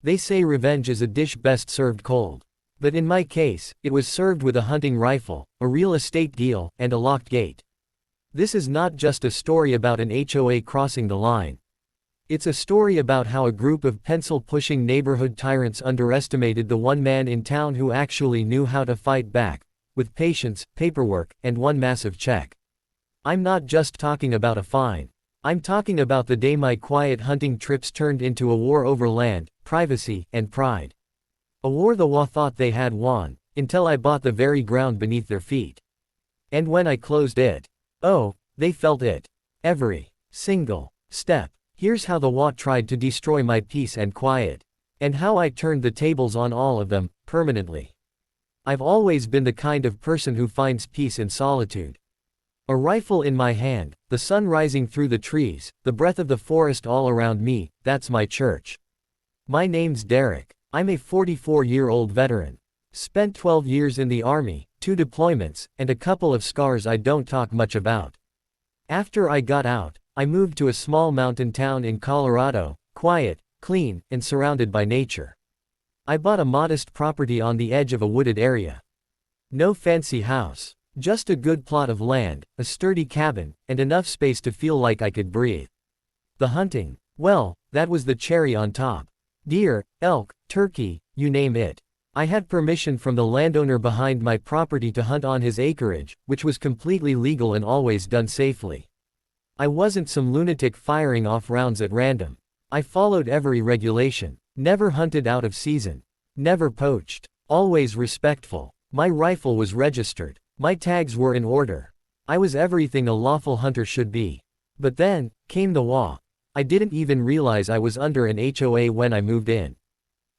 They say revenge is a dish best served cold. But in my case, it was served with a hunting rifle, a real estate deal, and a locked gate. This is not just a story about an HOA crossing the line. It's a story about how a group of pencil-pushing neighborhood tyrants underestimated the one man in town who actually knew how to fight back, with patience, paperwork, and one massive check. I'm not just talking about a fine. I'm talking about the day my quiet hunting trips turned into a war over land, privacy, and pride. A war the HOA thought they had won, until I bought the very ground beneath their feet. And when I closed it, oh, they felt it. Every single step. Here's how the HOA tried to destroy my peace and quiet. And how I turned the tables on all of them, permanently. I've always been the kind of person who finds peace in solitude. A rifle in my hand, the sun rising through the trees, the breath of the forest all around me, that's my church. My name's Derek. I'm a 44-year-old veteran. Spent 12 years in the Army, 2 deployments, and a couple of scars I don't talk much about. After I got out, I moved to a small mountain town in Colorado, quiet, clean, and surrounded by nature. I bought a modest property on the edge of a wooded area. No fancy house, just a good plot of land, a sturdy cabin, and enough space to feel like I could breathe. The hunting, well, that was the cherry on top. Deer, elk, turkey, you name it. I had permission from the landowner behind my property to hunt on his acreage, which was completely legal and always done safely. I wasn't some lunatic firing off rounds at random. I followed every regulation, never hunted out of season, never poached, always respectful. My rifle was registered, my tags were in order. I was everything a lawful hunter should be. But then, came the HOA. I didn't even realize I was under an HOA when I moved in.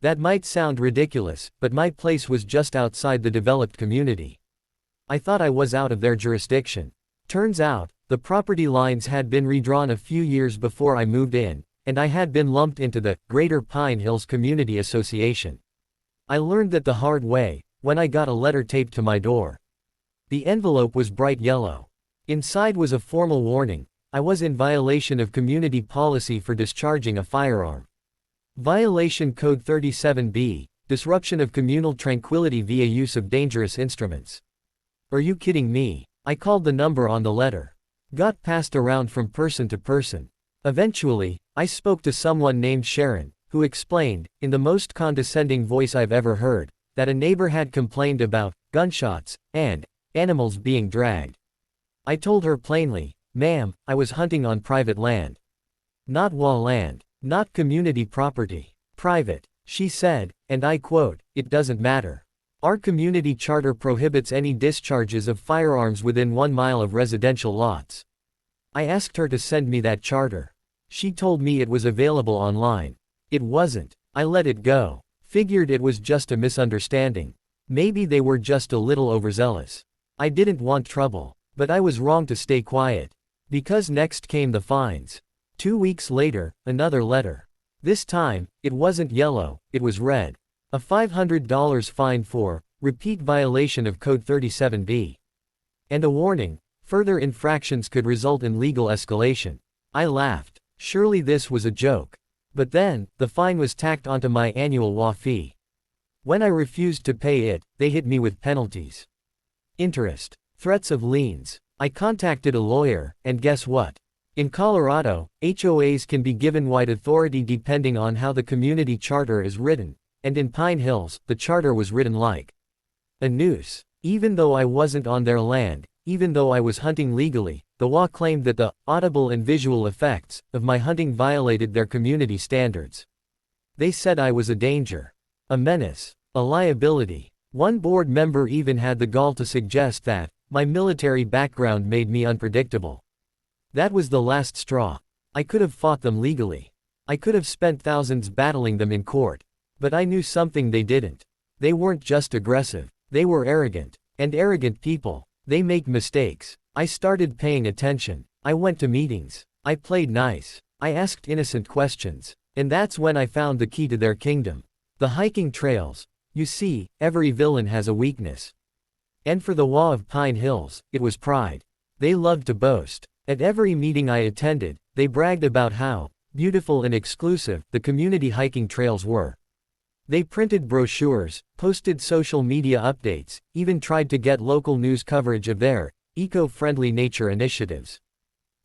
That might sound ridiculous, but my place was just outside the developed community. I thought I was out of their jurisdiction. Turns out, the property lines had been redrawn a few years before I moved in, and I had been lumped into the Greater Pine Hills Community Association. I learned that the hard way, when I got a letter taped to my door. The envelope was bright yellow. Inside was a formal warning. I was in violation of community policy for discharging a firearm. Violation Code 37B, disruption of communal tranquility via use of dangerous instruments. Are you kidding me? I called the number on the letter. Got passed around from person to person. Eventually, I spoke to someone named Sharon, who explained, in the most condescending voice I've ever heard, that a neighbor had complained about gunshots and animals being dragged. I told her plainly, "Ma'am, I was hunting on private land. Not HOA land. Not community property. Private," she said, and I quote, "It doesn't matter. Our community charter prohibits any discharges of firearms within 1 mile of residential lots." I asked her to send me that charter. She told me it was available online. It wasn't. I let it go. Figured it was just a misunderstanding. Maybe they were just a little overzealous. I didn't want trouble, but I was wrong to stay quiet. Because next came the fines. 2 weeks later, another letter. This time, it wasn't yellow, it was red. A $500 fine for repeat violation of Code 37B. And a warning, further infractions could result in legal escalation. I laughed. Surely this was a joke. But then, the fine was tacked onto my annual HOA fee. When I refused to pay it, they hit me with penalties. Interest. Threats of liens. I contacted a lawyer, and guess what? In Colorado, HOAs can be given wide authority depending on how the community charter is written, and in Pine Hills, the charter was written like a noose. Even though I wasn't on their land, even though I was hunting legally, the HOA claimed that the audible and visual effects of my hunting violated their community standards. They said I was a danger, a menace, a liability. One board member even had the gall to suggest that my military background made me unpredictable. That was the last straw. I could have fought them legally. I could have spent thousands battling them in court. But I knew something they didn't. They weren't just aggressive, they were arrogant. And arrogant people, they make mistakes. I started paying attention. I went to meetings. I played nice. I asked innocent questions. And that's when I found the key to their kingdom. The hiking trails. You see, every villain has a weakness. And for the HOA of Pine Hills, it was pride. They loved to boast. At every meeting I attended, they bragged about how beautiful and exclusive the community hiking trails were. They printed brochures, posted social media updates, even tried to get local news coverage of their eco-friendly nature initiatives.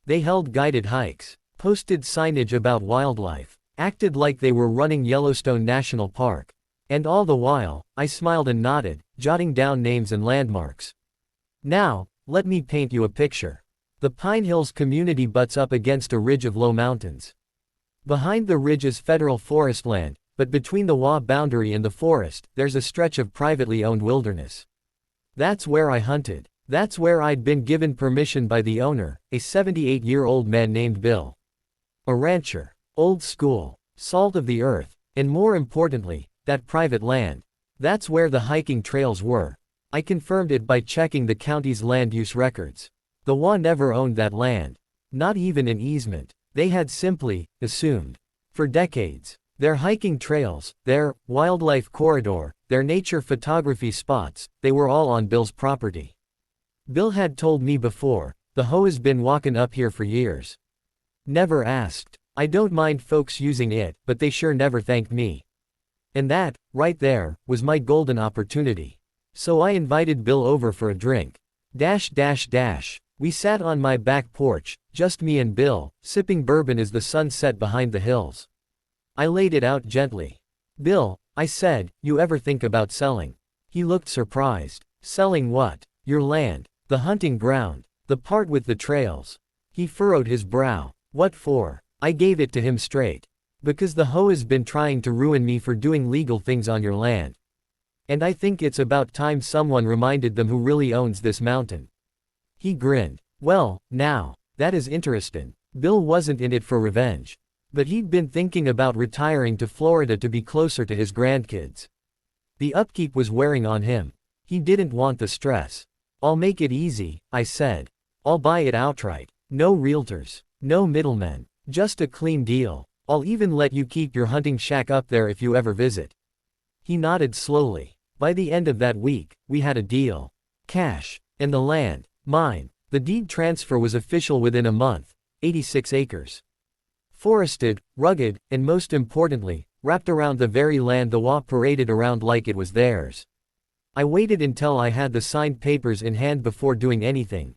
They held guided hikes, posted signage about wildlife, acted like they were running Yellowstone National Park. And all the while, I smiled and nodded, jotting down names and landmarks. Now, let me paint you a picture. The Pine Hills community butts up against a ridge of low mountains. Behind the ridge is federal forest land, but between the HOA boundary and the forest, there's a stretch of privately owned wilderness. That's where I hunted. That's where I'd been given permission by the owner, a 78-year-old man named Bill. A rancher. Old school. Salt of the earth. And more importantly, that private land. That's where the hiking trails were. I confirmed it by checking the county's land use records. The HOA never owned that land. Not even an easement. They had simply assumed. For decades. Their hiking trails, their wildlife corridor, their nature photography spots, they were all on Bill's property. Bill had told me before, the HOA's been walking up here for years. Never asked. I don't mind folks using it, but they sure never thanked me. And that, right there, was my golden opportunity. So I invited Bill over for a drink. We sat on my back porch, just me and Bill, sipping bourbon as the sun set behind the hills. I laid it out gently. Bill, I said, you ever think about selling? He looked surprised. Selling what? Your land. The hunting ground. The part with the trails. He furrowed his brow. What for? I gave it to him straight. Because the HOA's been trying to ruin me for doing legal things on your land. And I think it's about time someone reminded them who really owns this mountain. He grinned. Well, now, that is interesting. Bill wasn't in it for revenge. But he'd been thinking about retiring to Florida to be closer to his grandkids. The upkeep was wearing on him. He didn't want the stress. I'll make it easy, I said. I'll buy it outright. No realtors. No middlemen. Just a clean deal. I'll even let you keep your hunting shack up there if you ever visit. He nodded slowly. By the end of that week, we had a deal. Cash. And the land. Mine. The deed transfer was official within a month. 86 acres. Forested, rugged, and most importantly, wrapped around the very land the HOA paraded around like it was theirs. I waited until I had the signed papers in hand before doing anything.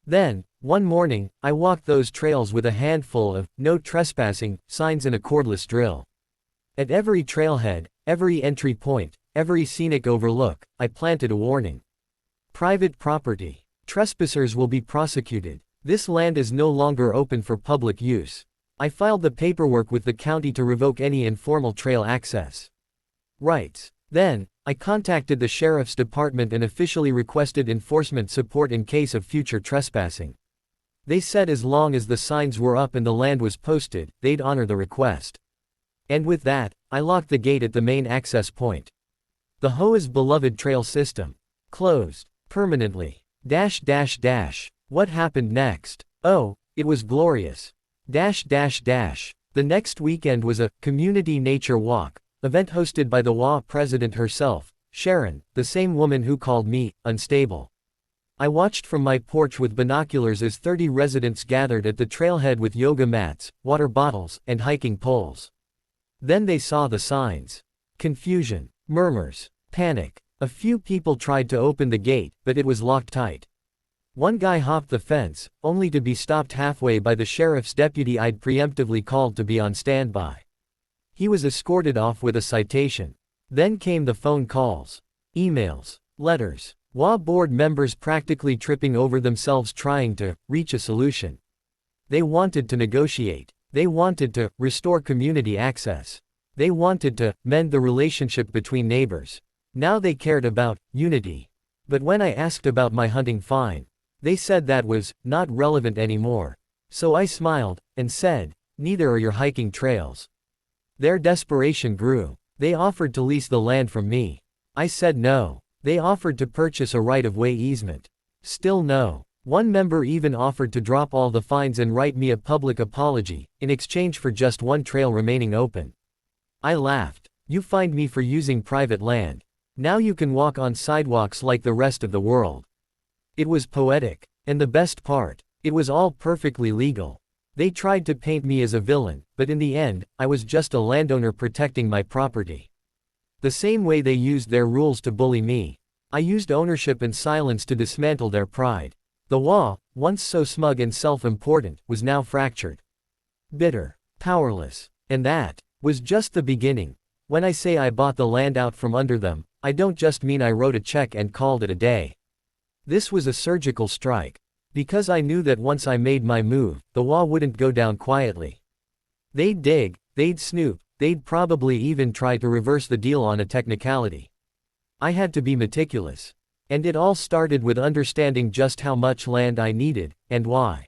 Then, one morning, I walked those trails with a handful of "no trespassing" signs and a cordless drill. At every trailhead, every entry point, every scenic overlook, I planted a warning. Private property. Trespassers will be prosecuted. This land is no longer open for public use. I filed the paperwork with the county to revoke any informal trail access rights. Then, I contacted the sheriff's department and officially requested enforcement support in case of future trespassing. They said as long as the signs were up and the land was posted, they'd honor the request. And with that, I locked the gate at the main access point. The HOA's beloved trail system. Closed. Permanently. What happened next? Oh, it was glorious. The next weekend was a community nature walk event hosted by the HOA president herself, Sharon, the same woman who called me unstable. I watched from my porch with binoculars as 30 residents gathered at the trailhead with yoga mats, water bottles, and hiking poles. Then they saw the signs. Confusion, murmurs, panic. A few people tried to open the gate, but it was locked tight. One guy hopped the fence, only to be stopped halfway by the sheriff's deputy I'd preemptively called to be on standby. He was escorted off with a citation. Then came the phone calls, emails, letters, HOA board members practically tripping over themselves trying to reach a solution. They wanted to negotiate. They wanted to restore community access. They wanted to mend the relationship between neighbors. Now they cared about unity. But when I asked about my hunting fine, they said that was not relevant anymore. So I smiled and said, neither are your hiking trails. Their desperation grew. They offered to lease the land from me. I said no. They offered to purchase a right-of-way easement. Still no. One member even offered to drop all the fines and write me a public apology, in exchange for just one trail remaining open. I laughed. You fined me for using private land. Now you can walk on sidewalks like the rest of the world. It was poetic. And the best part, it was all perfectly legal. They tried to paint me as a villain, but in the end, I was just a landowner protecting my property. The same way they used their rules to bully me. I used ownership and silence to dismantle their pride. The HOA, once so smug and self-important, was now fractured. Bitter. Powerless. And that was just the beginning. When I say I bought the land out from under them, I don't just mean I wrote a check and called it a day. This was a surgical strike. Because I knew that once I made my move, the HOA wouldn't go down quietly. They'd dig, they'd snoop, they'd probably even try to reverse the deal on a technicality. I had to be meticulous. And it all started with understanding just how much land I needed, and why.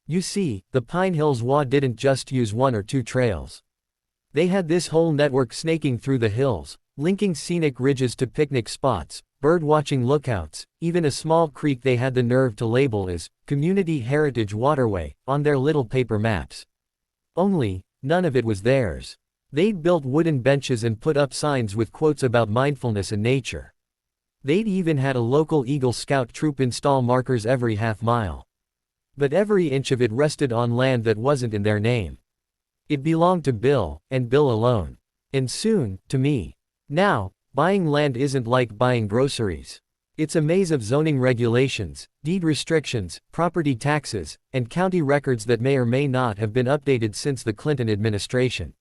You see, the Pine Hills HOA didn't just use one or two trails. They had this whole network snaking through the hills, linking scenic ridges to picnic spots, bird-watching lookouts, even a small creek they had the nerve to label as Community Heritage Waterway on their little paper maps. Only, none of it was theirs. They'd built wooden benches and put up signs with quotes about mindfulness and nature. They'd even had a local Eagle Scout troop install markers every half-mile. But every inch of it rested on land that wasn't in their name. It belonged to Bill, and Bill alone. And soon, to me. Now, buying land isn't like buying groceries. It's a maze of zoning regulations, deed restrictions, property taxes, and county records that may or may not have been updated since the Clinton administration.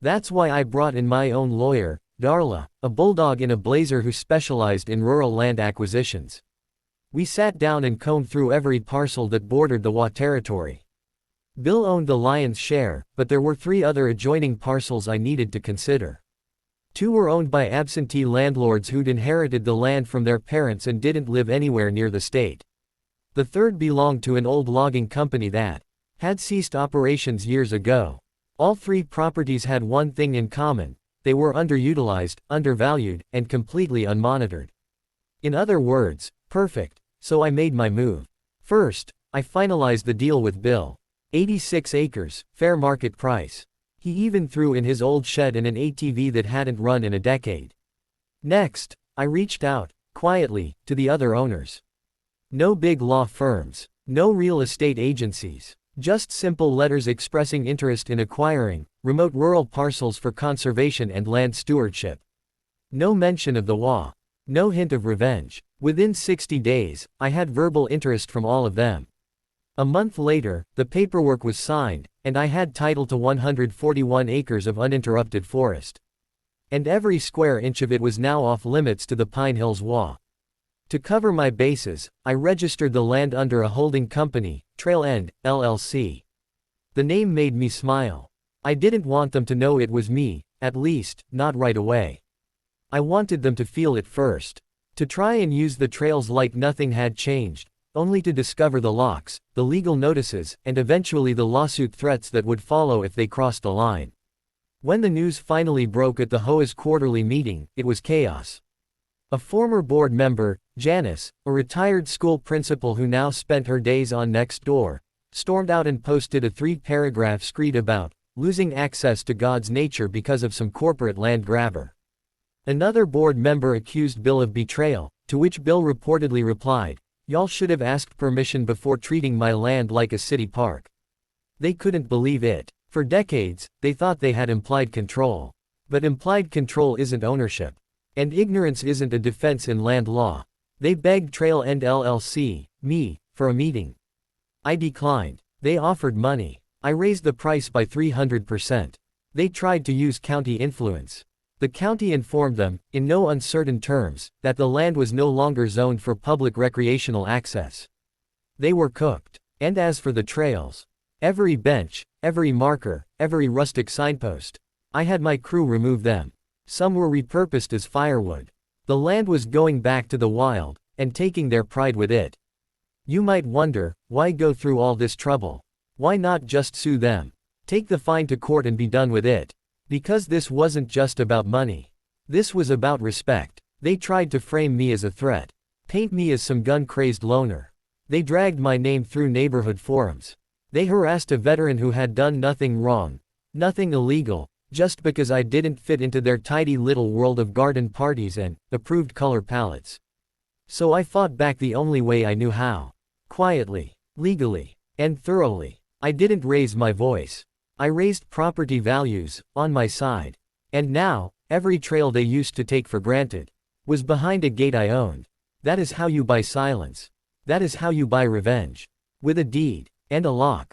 That's why I brought in my own lawyer, Darla, a bulldog in a blazer who specialized in rural land acquisitions. We sat down and combed through every parcel that bordered the HOA territory. Bill owned the lion's share, but there were 3 other adjoining parcels I needed to consider. 2 were owned by absentee landlords who'd inherited the land from their parents and didn't live anywhere near the state. The 3rd belonged to an old logging company that had ceased operations years ago. All 3 properties had one thing in common: they were underutilized, undervalued, and completely unmonitored. In other words, perfect. So I made my move. First, I finalized the deal with Bill. 86 acres, fair market price. He even threw in his old shed and an ATV that hadn't run in a decade. Next, I reached out, quietly, to the other owners. No big law firms. No real estate agencies. Just simple letters expressing interest in acquiring remote rural parcels for conservation and land stewardship. No mention of the HOA. No hint of revenge. Within 60 days, I had verbal interest from all of them. A month later, the paperwork was signed, and I had title to 141 acres of uninterrupted forest. And every square inch of it was now off limits to the Pine Hills HOA. To cover my bases, I registered the land under a holding company, Trail End, LLC. The name made me smile. I didn't want them to know it was me, at least, not right away. I wanted them to feel it first. To try and use the trails like nothing had changed, only to discover the locks, the legal notices, and eventually the lawsuit threats that would follow if they crossed the line. When the news finally broke at the HOA's quarterly meeting, it was chaos. A former board member, Janice, a retired school principal who now spent her days on Nextdoor, stormed out and posted a 3-paragraph screed about losing access to God's nature because of some corporate land grabber. Another board member accused Bill of betrayal, to which Bill reportedly replied, "Y'all should have asked permission before treating my land like a city park." They couldn't believe it. For decades, they thought they had implied control. But implied control isn't ownership. And ignorance isn't a defense in land law. They begged Trail End LLC, me, for a meeting. I declined. They offered money. I raised the price by 300%. They tried to use county influence. The county informed them, in no uncertain terms, that the land was no longer zoned for public recreational access. They were cooked. And as for the trails, every bench, every marker, every rustic signpost, I had my crew remove them. Some were repurposed as firewood. The land was going back to the wild, and taking their pride with it. You might wonder, why go through all this trouble? Why not just sue them? Take the fine to court and be done with it. Because this wasn't just about money. This was about respect. They tried to frame me as a threat. Paint me as some gun-crazed loner. They dragged my name through neighborhood forums. They harassed a veteran who had done nothing wrong, nothing illegal, just because I didn't fit into their tidy little world of garden parties and approved color palettes. So I fought back the only way I knew how. Quietly, legally, and thoroughly. I didn't raise my voice. I raised property values, on my side. And now, Every trail they used to take for granted was behind a gate I owned. That is how you buy silence. That is how you buy revenge. With a deed. And a lock.